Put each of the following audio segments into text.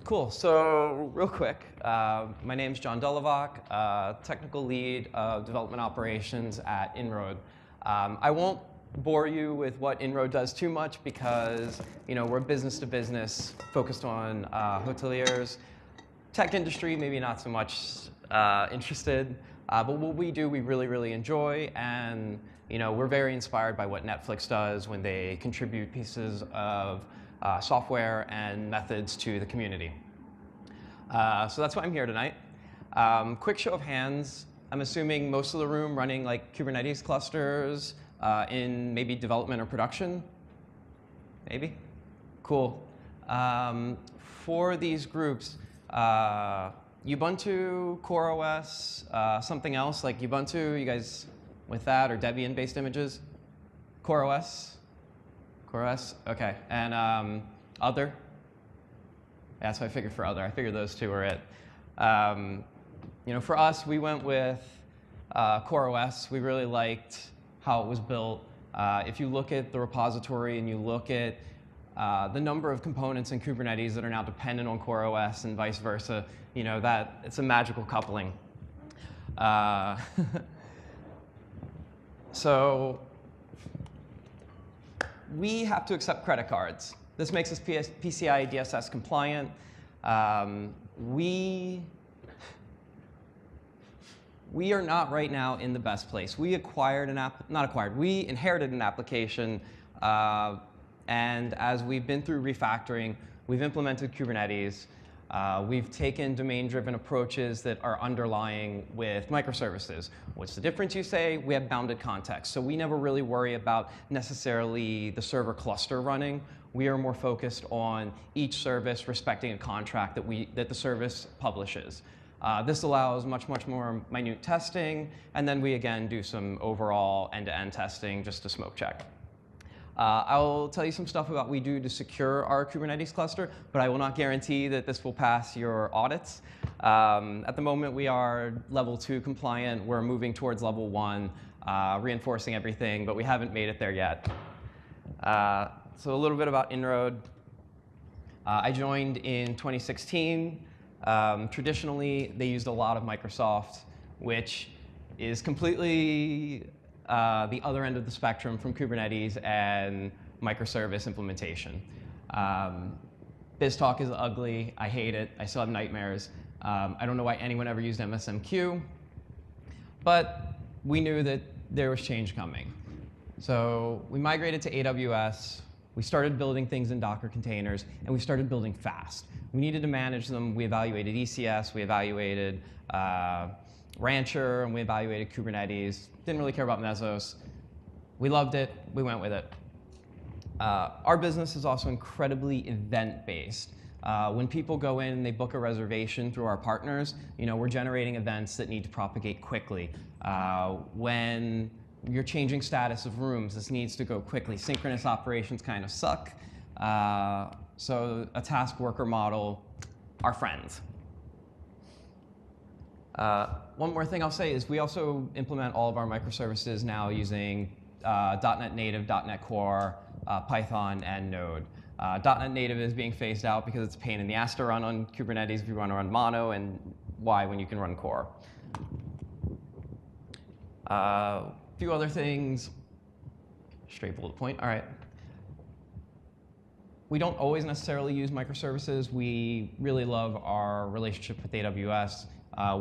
Cool. So real quick, my name's John Delivuk, technical lead of development operations at innRoad. I won't bore you with what innRoad does too much because we're business to business, focused on hoteliers. Tech industry, maybe not so much interested, but what we do, we really, really enjoy, and we're very inspired by what Netflix does when they contribute pieces of software and methods to the community. So that's why I'm here tonight. Quick show of hands. I'm assuming most of the room running like Kubernetes clusters in maybe development or production? Maybe? Cool. For these groups, Ubuntu, CoreOS, something else like Ubuntu, you guys with that, or Debian-based images? CoreOS? CoreOS? Okay. And other? Yeah, that's what I figured for other. I figured those two were it. For us, we went with CoreOS. We really liked how it was built. If you look at the repository and you look at the number of components in Kubernetes that are now dependent on CoreOS and vice versa, that it's a magical coupling. So we have to accept credit cards. This makes us PCI DSS compliant. We are not right now in the best place. We inherited an application, and as we've been through refactoring, we've implemented Kubernetes. We've taken domain-driven approaches that are underlying with microservices. What's the difference, you say? We have bounded context. So we never really worry about necessarily the server cluster running. We are more focused on each service respecting a contract that the service publishes. This allows much more minute testing, and then we again do some overall end-to-end testing just to smoke check. I'll tell you some stuff about what we do to secure our Kubernetes cluster, but I will not guarantee that this will pass your audits. At the moment, we are level 2 compliant. We're moving towards level 1, reinforcing everything, but we haven't made it there yet. So a little bit about innRoad. I joined in 2016. Traditionally, they used a lot of Microsoft, which is completely the other end of the spectrum from Kubernetes and microservice implementation. BizTalk is ugly. I hate it. I still have nightmares. I don't know why anyone ever used MSMQ, but we knew that there was change coming. So we migrated to AWS. We started building things in Docker containers, and we started building fast. We needed to manage them. We evaluated ECS. We evaluated Rancher, and we evaluated Kubernetes. Didn't really care about Mesos. We loved it. We went with it. Our business is also incredibly event-based. When people go in and they book a reservation through our partners, we're generating events that need to propagate quickly. When you're changing status of rooms, this needs to go quickly. Synchronous operations kind of suck. So a task worker model, our friends. One more thing I'll say is we also implement all of our microservices now using .NET Native, .NET Core, Python, and Node. .NET Native is being phased out because it's a pain in the ass to run on Kubernetes if you want to run Mono, and why when you can run Core. A few other things. Straight bullet point. All right. We don't always necessarily use microservices. We really love our relationship with AWS.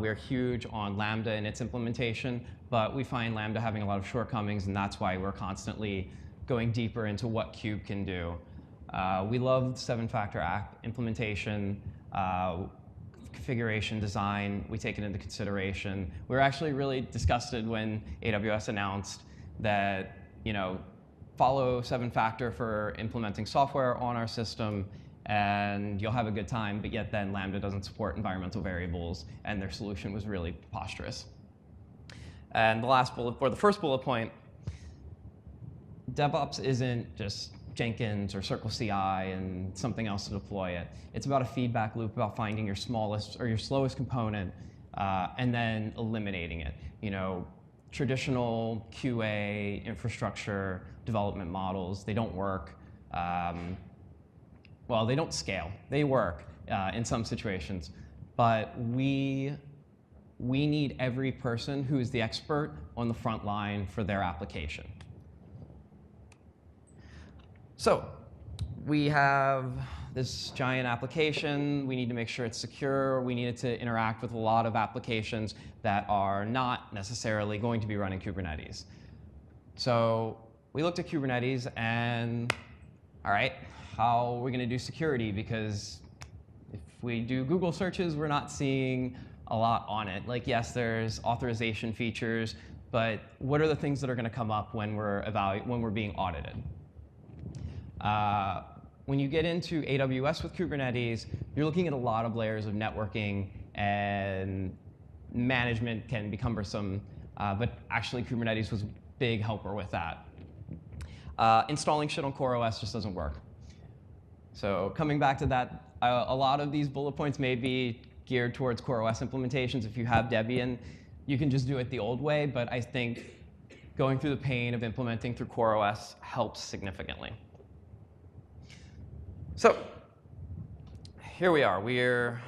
We're huge on Lambda and its implementation, but we find Lambda having a lot of shortcomings, and that's why we're constantly going deeper into what Kube can do. We love 7-factor app implementation, configuration design. We take it into consideration. We were actually really disgusted when AWS announced that, follow 7-factor for implementing software on our system, and you'll have a good time, but yet then Lambda doesn't support environmental variables, and their solution was really preposterous. And the first bullet point, DevOps isn't just Jenkins or Circle CI and something else to deploy it. It's about a feedback loop, about finding your smallest or your slowest component, and then eliminating it. Traditional QA infrastructure development models, they don't work. Well, they don't scale. They work, in some situations. But we need every person who is the expert on the front line for their application. So we have this giant application. We need to make sure it's secure. We need it to interact with a lot of applications that are not necessarily going to be running Kubernetes. So we looked at Kubernetes and, all right, how are we going to do security? Because if we do Google searches, we're not seeing a lot on it. Like, yes, there's authorization features, but what are the things that are going to come up when we're being audited? When you get into AWS with Kubernetes, you're looking at a lot of layers of networking, and management can be cumbersome, but actually Kubernetes was a big helper with that. Installing shit on CoreOS just doesn't work. So coming back to that, a lot of these bullet points may be geared towards CoreOS implementations. If you have Debian, you can just do it the old way, but I think going through the pain of implementing through CoreOS helps significantly. So here we are. We're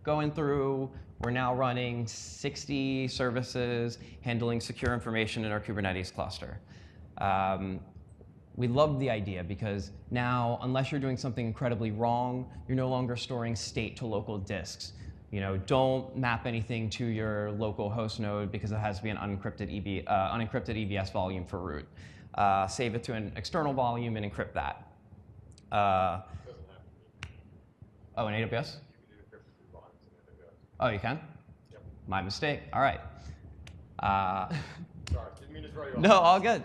going through, we're now running 60 services handling secure information in our Kubernetes cluster. We love the idea because now, unless you're doing something incredibly wrong, you're no longer storing state to local disks. You know, don't map anything to your local host node because it has to be an unencrypted EBS volume for root. Save it to an external volume and encrypt that. Oh, in AWS? You can do encrypted through volumes in AWS. Oh, you can? Yep. My mistake. All right. Sorry, didn't mean to throw you off. No, all good.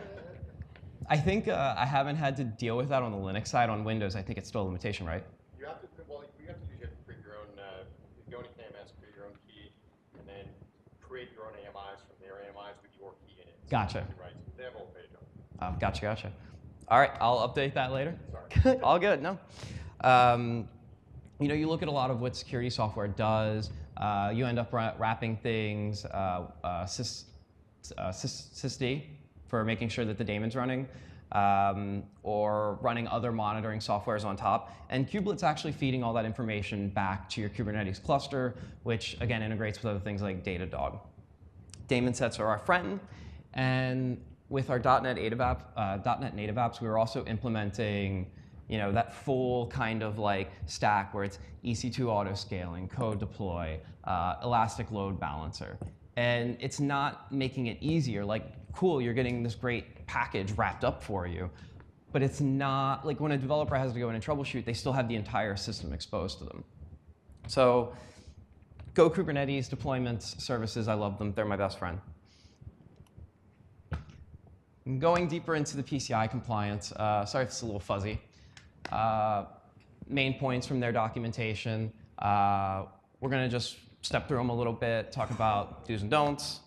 I think I haven't had to deal with that on the Linux side. On Windows, I think it's still a limitation, right? You have to, well, you have to create your own, you go into KMS, create your own key, and then create your own AMIs from their AMIs with your key in it. So Gotcha. right. They have a whole page on it. Gotcha. All right, I'll update that later. Sorry. All good, no. You know, you look at a lot of what security software does. You end up wrapping things, sysd for making sure that the daemon's running, or running other monitoring softwares on top. And Kublet's actually feeding all that information back to your Kubernetes cluster, which again integrates with other things like Datadog. Daemon sets are our friend, and with our .NET native apps, we were also implementing, you know, that full kind of like stack where it's EC2 auto-scaling, code deploy, elastic load balancer. And it's not making it easier. Like, cool, you're getting this great package wrapped up for you, but it's not, like when a developer has to go in and troubleshoot, they still have the entire system exposed to them. So Go Kubernetes deployments, services, I love them. They're my best friend. Going deeper into the PCI compliance, sorry if it's a little fuzzy. Main points from their documentation. We're going to just step through them a little bit, talk about do's and don'ts.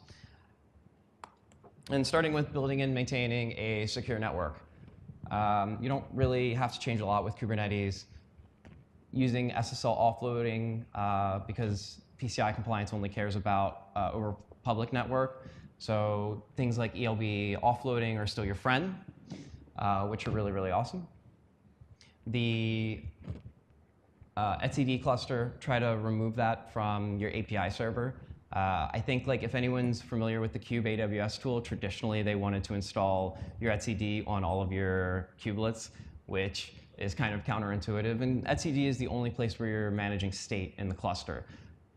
And starting with building and maintaining a secure network. You don't really have to change a lot with Kubernetes. Using SSL offloading, because PCI compliance only cares about over public network. So things like ELB offloading are still your friend, which are really, really awesome. The etcd cluster, try to remove that from your API server. I think like if anyone's familiar with the Kube AWS tool, traditionally they wanted to install your etcd on all of your kubelets, which is kind of counterintuitive. And etcd is the only place where you're managing state in the cluster.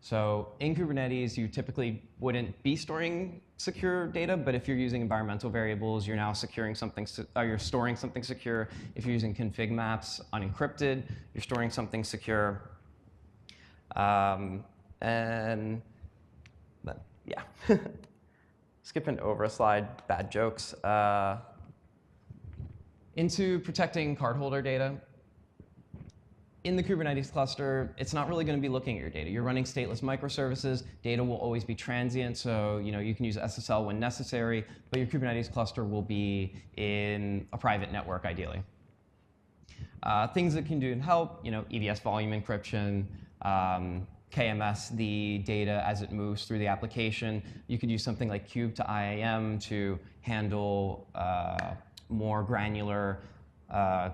So in Kubernetes, you typically wouldn't be storing secure data, but if you're using environmental variables, you're now securing something, you're storing something secure. If you're using config maps unencrypted, you're storing something secure. Yeah. Skipping over a slide, bad jokes. Into protecting cardholder data. In the Kubernetes cluster, it's not really going to be looking at your data. You're running stateless microservices. Data will always be transient, so you can use SSL when necessary, but your Kubernetes cluster will be in a private network, ideally. Things that can do and help, EBS volume encryption, KMS the data as it moves through the application. You could use something like Kube to IAM to handle more granular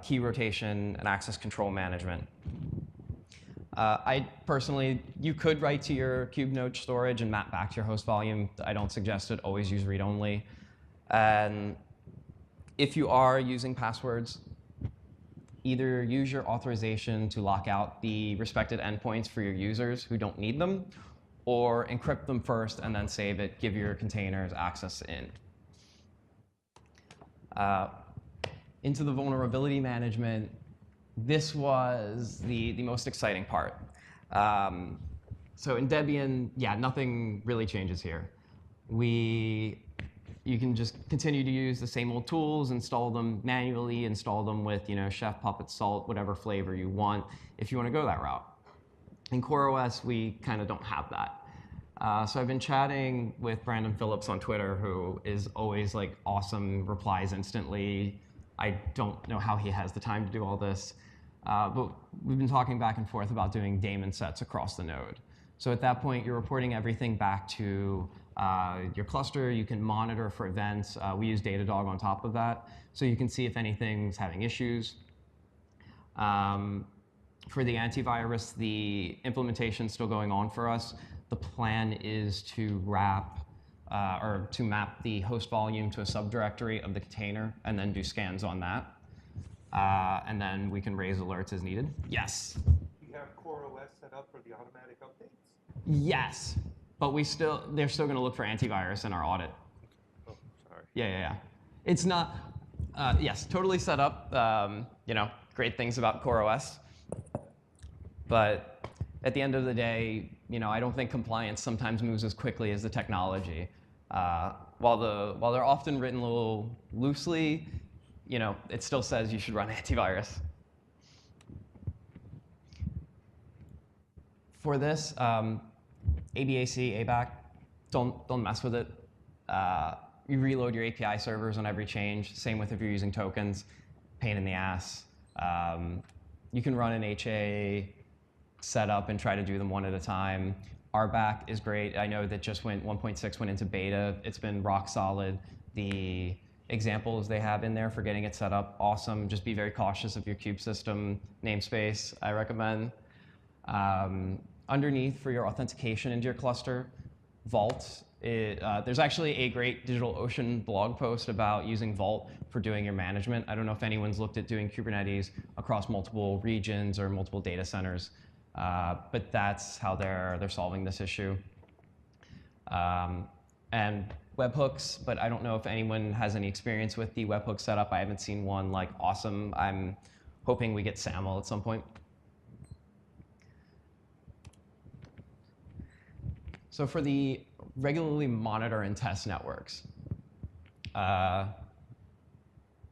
key rotation and access control management. I personally, you could write to your kube node storage and map back to your host volume. I don't suggest it. Always use read-only. And if you are using passwords, either use your authorization to lock out the respected endpoints for your users who don't need them, or encrypt them first and then save it, give your containers access in. Into the vulnerability management, this was the most exciting part. So in Debian, yeah, nothing really changes here. You can just continue to use the same old tools, install them manually, install them with Chef, Puppet, Salt, whatever flavor you want, if you want to go that route. In CoreOS, we kind of don't have that. So I've been chatting with Brandon Phillips on Twitter, who is always like awesome, replies instantly. I don't know how he has the time to do all this. But we've been talking back and forth about doing daemon sets across the node. So at that point, you're reporting everything back to your cluster. You can monitor for events. We use Datadog on top of that. So you can see if anything's having issues. For the antivirus, the implementation's still going on for us. The plan is to wrap or to map the host volume to a subdirectory of the container and then do scans on that. And then we can raise alerts as needed. Yes? You have CoreOS set up for the automatic updates? Yes, but they're still going to look for antivirus in our audit. Oh, sorry. Yeah. It's not, yes, totally set up. Great things about CoreOS. But at the end of the day, I don't think compliance sometimes moves as quickly as the technology. While they're often written a little loosely, it still says you should run antivirus. For this, ABAC, ABAC, don't mess with it. You reload your API servers on every change. Same with if you're using tokens. Pain in the ass. You can run an HA setup and try to do them one at a time. RBAC is great. I know that just 1.6 went into beta. It's been rock solid. The examples they have in there for getting it set up, awesome. Just be very cautious of your kube system namespace, I recommend. Underneath, for your authentication into your cluster, Vault. There's actually a great DigitalOcean blog post about using Vault for doing your management. I don't know if anyone's looked at doing Kubernetes across multiple regions or multiple data centers, but that's how they're solving this issue. And webhooks, but I don't know if anyone has any experience with the webhook setup. I haven't seen one like awesome. I'm hoping we get SAML at some point. So for the regularly monitor and test networks,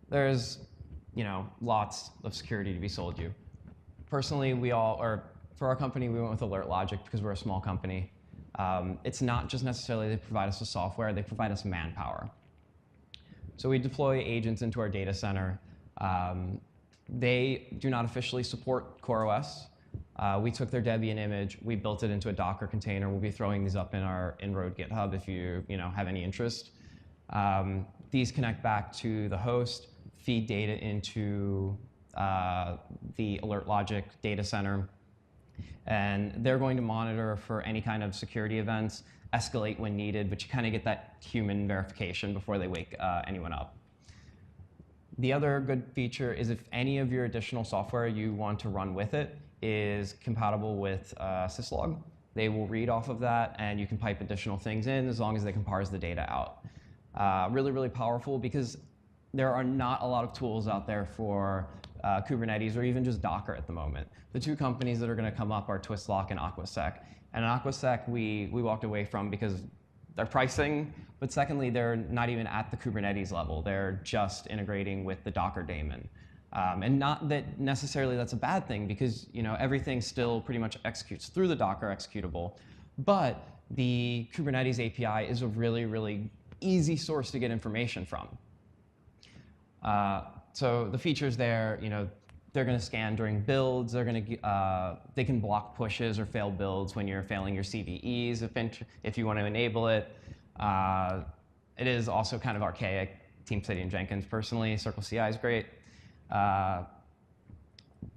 there's lots of security to be sold you. Personally, for our company, we went with Alert Logic because we're a small company. It's not just necessarily they provide us with software, they provide us manpower. So we deploy agents into our data center. They do not officially support CoreOS. We took their Debian image, we built it into a Docker container. We'll be throwing these up in our innRoad GitHub if you have any interest. These connect back to the host, feed data into the Alert Logic data center, and they're going to monitor for any kind of security events, escalate when needed, but you kind of get that human verification before they wake anyone up. The other good feature is if any of your additional software you want to run with it is compatible with syslog, they will read off of that, and you can pipe additional things in as long as they can parse the data out. Really, really powerful because there are not a lot of tools out there for Kubernetes or even just Docker at the moment. The two companies that are going to come up are Twistlock and Aquasec. And Aquasec we walked away from because their pricing, but secondly, they're not even at the Kubernetes level. They're just integrating with the Docker daemon. And not that necessarily that's a bad thing because everything still pretty much executes through the Docker executable, but the Kubernetes API is a really, really easy source to get information from. So the features there, they're going to scan during builds. They can block pushes or fail builds when you're failing your CVEs if you want to enable it. It is also kind of archaic. Team City and Jenkins personally. Circle CI is great.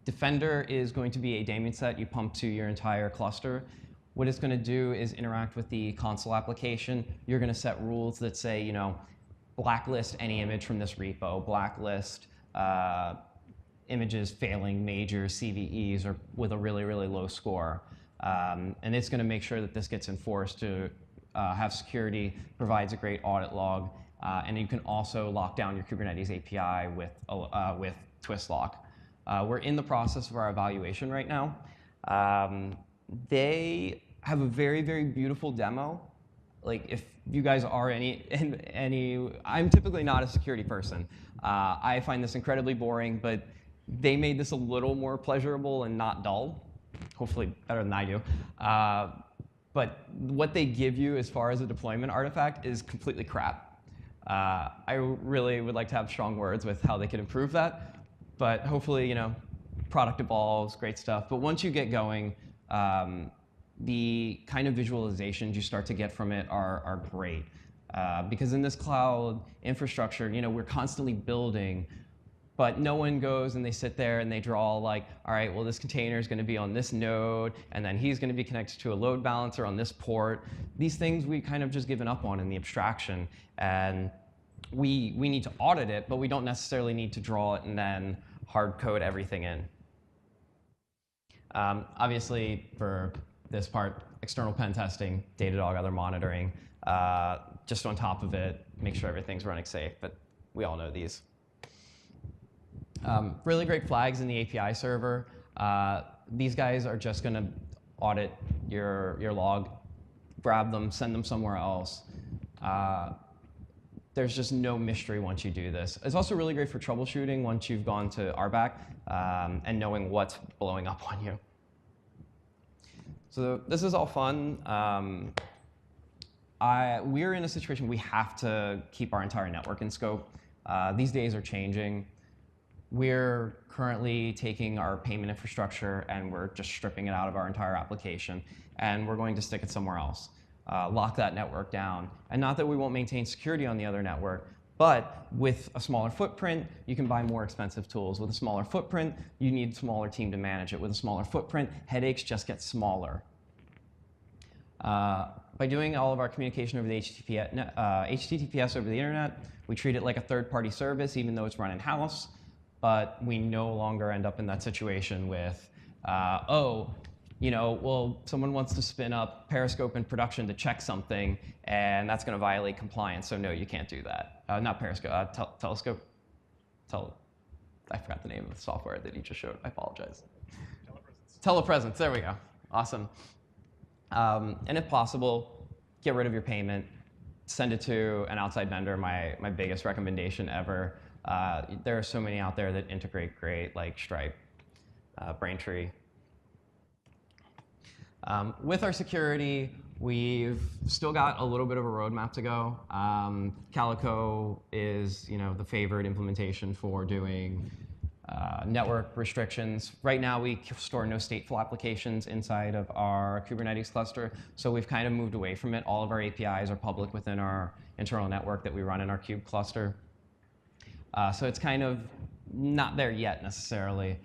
Defender is going to be a daemon set you pump to your entire cluster. What it's going to do is interact with the console application. You're going to set rules that say, you know, blacklist any image from this repo, blacklist images failing major CVEs or with a really, really low score. And it's going to make sure that this gets enforced to have security, provides a great audit log, and you can also lock down your Kubernetes API with twist lock. We're in the process of our evaluation right now. They have a very, very beautiful demo. Like, if you guys are I'm typically not a security person. I find this incredibly boring, but they made this a little more pleasurable and not dull. Hopefully better than I do. But what they give you as far as a deployment artifact is completely crap. I really would like to have strong words with how they could improve that. But hopefully, you know, product evolves, great stuff. But once you get going, the kind of visualizations you start to get from it are great. Because in this cloud infrastructure, you know, we're constantly building, but no one goes and they sit there and they draw like, all right, well, this container is going to be on this node, and then he's going to be connected to a load balancer on this port. These things we kind of just given up on in the abstraction. And we need to audit it, but we don't necessarily need to draw it and then hard code everything in. Obviously, for this part, external pen testing, Datadog, other monitoring, just on top of it, make sure everything's running safe, but we all know these. Really great flags in the API server. These guys are just going to audit your log, grab them, send them somewhere else. There's just no mystery once you do this. It's also really great for troubleshooting once you've gone to RBAC and knowing what's blowing up on you. So this is all fun. We're in a situation we have to keep our entire network in scope. These days are changing. We're currently taking our payment infrastructure and we're just stripping it out of our entire application, and we're going to stick it somewhere else. Lock that network down. And not that we won't maintain security on the other network, but with a smaller footprint, you can buy more expensive tools. With a smaller footprint, you need a smaller team to manage it. With a smaller footprint, headaches just get smaller. By doing all of our communication over the HTTPS over the internet, we treat it like a third-party service, even though it's run in-house. But we no longer end up in that situation with, oh, you know, well, someone wants to spin up Periscope in production to check something, and that's going to violate compliance. So no, you can't do that. Not Periscope, Telescope. I forgot the name of the software that he just showed. I apologize. Telepresence. There we go. Awesome. And if possible, get rid of your payment. Send it to an outside vendor. My biggest recommendation ever. There are so many out there that integrate great, like Stripe, Braintree. With our security, we've still got a little bit of a roadmap to go. Calico is, you know, the favored implementation for doing network restrictions. Right now, we store no stateful applications inside of our Kubernetes cluster, so we've kind of moved away from it. All of our APIs are public within our internal network that we run in our Kube cluster. So it's kind of not there yet necessarily.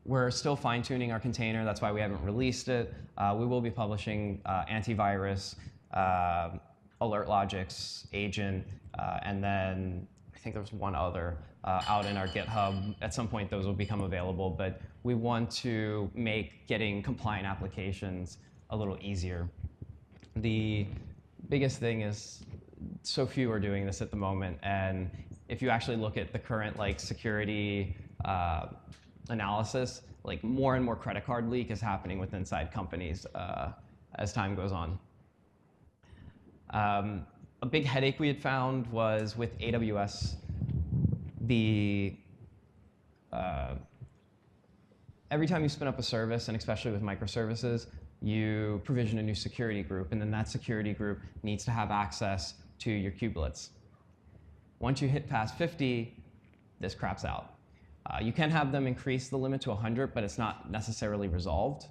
We're still fine-tuning our container. That's why we haven't released it. We will be publishing antivirus, alert logics, agent, and then I think there's one other out in our GitHub. At some point, those will become available. But we want to make getting compliant applications a little easier. The biggest thing is so few are doing this at the moment. And if you actually look at the current like security analysis, like more and more credit card leak is happening with inside companies as time goes on. A big headache we had found was with AWS, every time you spin up a service, and especially with microservices, you provision a new security group, and then that security group needs to have access to your kubelets. Once you hit past 50, this craps out. You can have them increase the limit to 100, but it's not necessarily resolved.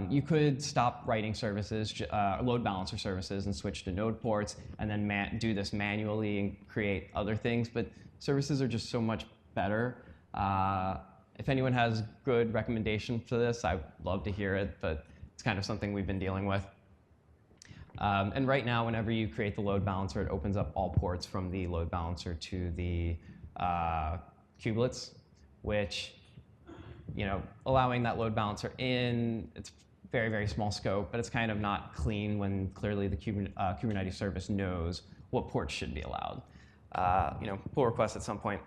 You could stop writing services, load balancer services, and switch to node ports, and then do this manually and create other things. But services are just so much better. If anyone has good recommendation for this, I'd love to hear it, but it's kind of something we've been dealing with. And right now, whenever you create the load balancer, it opens up all ports from the load balancer to the kubelets, which, allowing that load balancer in, it's very, very small scope, but it's kind of not clean when clearly the Kubernetes service knows what ports should be allowed. Pull requests at some point.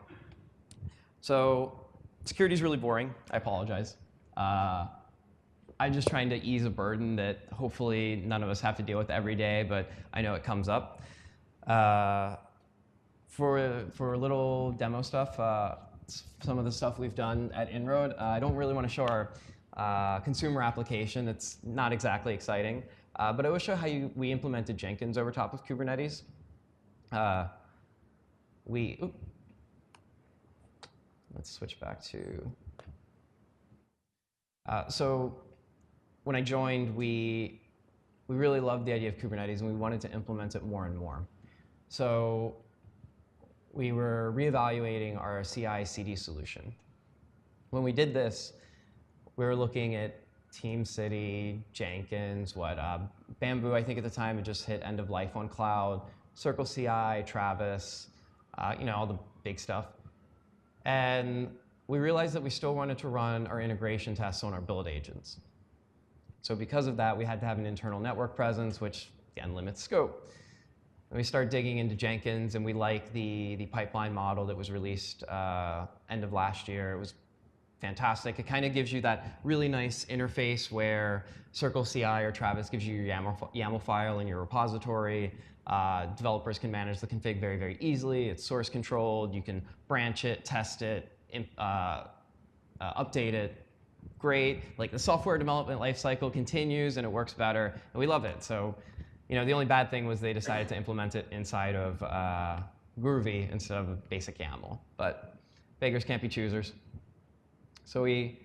So security is really boring. I apologize. I'm just trying to ease a burden that hopefully none of us have to deal with every day, but I know it comes up. For a little demo stuff, some of the stuff we've done at innRoad, I don't really want to show our consumer application. It's not exactly exciting, but I will show how we implemented Jenkins over top of Kubernetes. Let's switch back to. So when I joined, we really loved the idea of Kubernetes, and we wanted to implement it more and more. So we were reevaluating our CI/CD solution. When we did this, we were looking at TeamCity, Jenkins, Bamboo, I think at the time, had just hit end of life on cloud, Circle CI, Travis, all the big stuff. And we realized that we still wanted to run our integration tests on our build agents. So because of that, we had to have an internal network presence, which again limits scope. And we started digging into Jenkins, and we like the pipeline model that was released end of last year. It was fantastic. It kind of gives you that really nice interface where Circle CI or Travis gives you your YAML file in your repository. Developers can manage the config very, very easily. It's source controlled. You can branch it, test it, update it. Great. Like the software development lifecycle continues and it works better, and we love it. So, the only bad thing was they decided to implement it inside of Groovy instead of basic YAML. But beggars can't be choosers. So we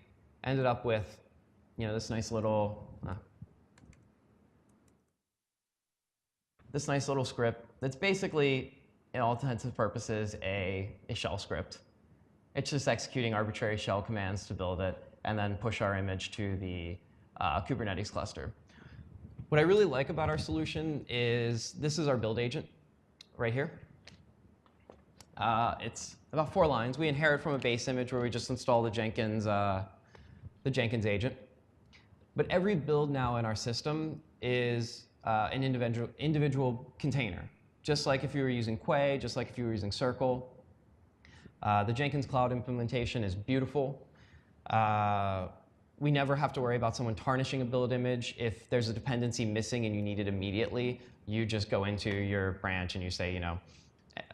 ended up with, this nice little script that's basically, in all intents and purposes, a shell script. It's just executing arbitrary shell commands to build it, and then push our image to the Kubernetes cluster. What I really like about our solution is this is our build agent right here. It's about 4 lines. We inherit from a base image where we just install the Jenkins agent. But every build now in our system is an individual container, just like if you were using Quay, just like if you were using Circle. The Jenkins Cloud implementation is beautiful. We never have to worry about someone tarnishing a build image. If there's a dependency missing and you need it immediately, you just go into your branch and you say,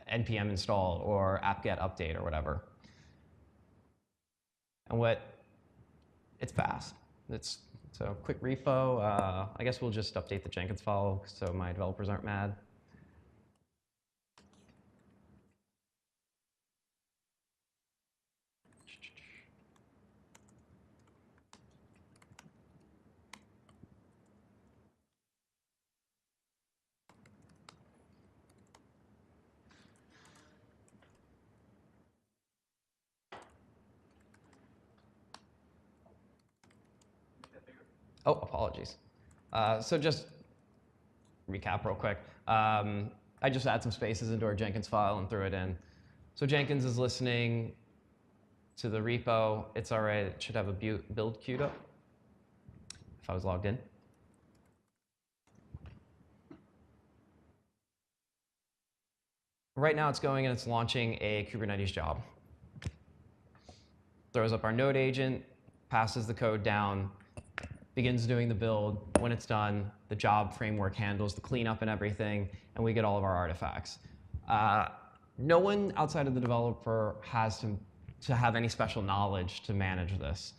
npm install or apt-get update or whatever. And it's fast. So quick repo. I guess we'll just update the Jenkins file so my developers aren't mad. Oh, apologies. So just recap real quick. I just add some spaces into our Jenkins file and threw it in. So Jenkins is listening to the repo. It's all right. It should have a build queued up if I was logged in. Right now it's going and it's launching a Kubernetes job. Throws up our node agent, passes the code down, begins doing the build. When it's done, the job framework handles the cleanup and everything, and we get all of our artifacts. No one outside of the developer has to have any special knowledge to manage this.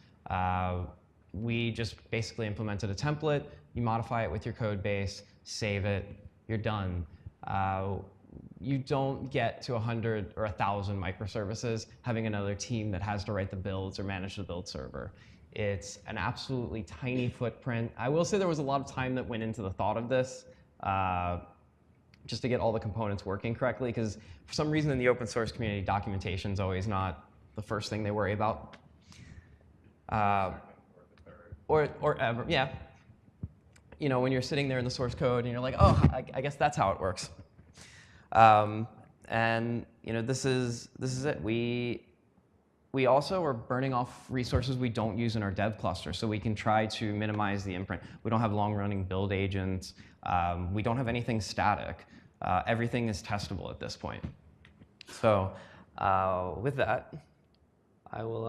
We just basically implemented a template. You modify it with your code base, save it, you're done. You don't get to 100 or 1,000 microservices having another team that has to write the builds or manage the build server. It's an absolutely tiny footprint. I will say there was a lot of time that went into the thought of this just to get all the components working correctly, because for some reason in the open source community, documentation is always not the first thing they worry about. Or ever, yeah. You know, when you're sitting there in the source code and you're like, oh, I guess that's how it works. And you know, this is it. We also are burning off resources we don't use in our dev cluster, so we can try to minimize the imprint. We don't have long-running build agents. We don't have anything static. Everything is testable at this point. So with that, I will,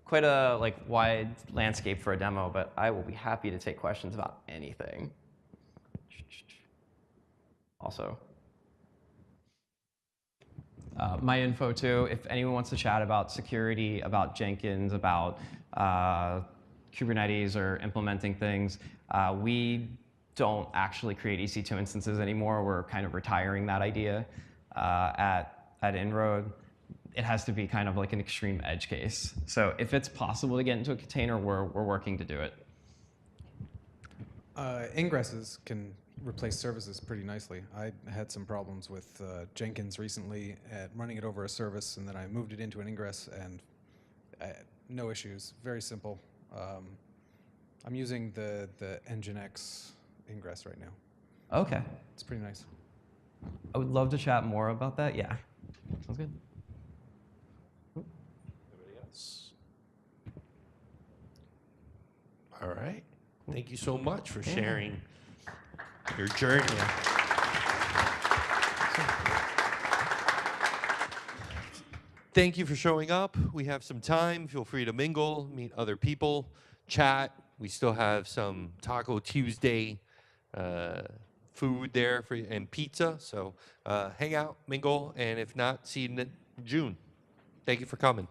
quite a wide landscape for a demo, but I will be happy to take questions about anything. Also, my info too, if anyone wants to chat about security, about Jenkins, about Kubernetes or implementing things, we don't actually create EC2 instances anymore. We're kind of retiring that idea at innRoad. It has to be kind of like an extreme edge case. So if it's possible to get into a container, we're working to do it. Ingresses can replace services pretty nicely. I had some problems with Jenkins recently at running it over a service, and then I moved it into an ingress, and no issues. Very simple. I'm using the Nginx ingress right now. Okay. It's pretty nice. I would love to chat more about that. Yeah. Sounds good. Anybody else? All right. Thank you so much for sharing your journey. Thank you for showing up. We have some time. Feel free to mingle, meet other people, chat. We still have some Taco Tuesday food there for you, and pizza. So hang out, mingle, and if not, see you in June. Thank you for coming.